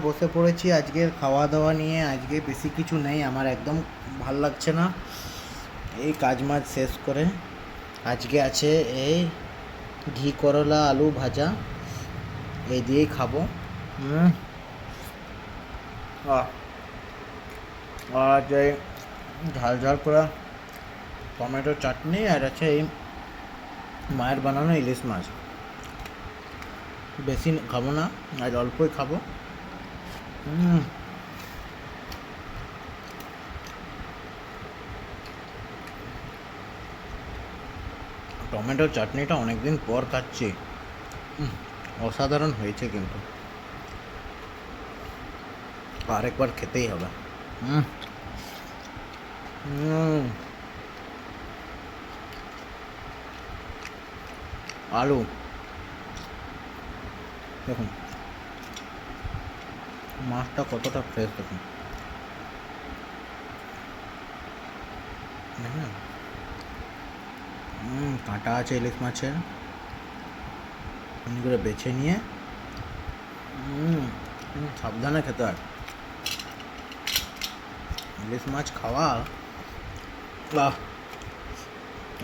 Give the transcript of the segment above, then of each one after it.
বসে পড়েছি আজকের খাওয়া দাওয়া নিয়ে। আজকে বেশি কিছু নেই, আমার একদম ভাল লাগছে না। এই কাজ মাজ শেষ করে আজকে আছে এই ঘি করলা আলু ভাজা, এই দিয়েই খাবো। হুম। আহ, আর এই ঝাল ঝাল করে টমেটো চাটনি, আর আছে এই মায়ের বানানো ইলিশ মাছ। বেশি খাবো না, আজ অল্পই খাবো। হুম। টমেটোর চাটনিটা অনেকদিন পর খাচ্ছি। অসাধারণ হয়েছে কিন্তু, আরেকবার খেতেই হবে। হুম। হুম। আলু দেখুন, মাছটা কতটা ফ্রেশ দেখুন। হ্যাঁ। কাঁটা আছে ইলিশ মাছের, এমনি করে বেছে নিয়ে সাবধানে খেতে হয়। ইলিশ মাছ খাওয়া বাহ,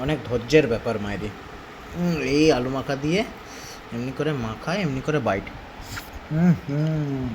অনেক ধৈর্যের ব্যাপার মায়েরি। এই আলু মাখা দিয়ে এমনি করে মাখায়, এমনি করে বাইট। হুম হুম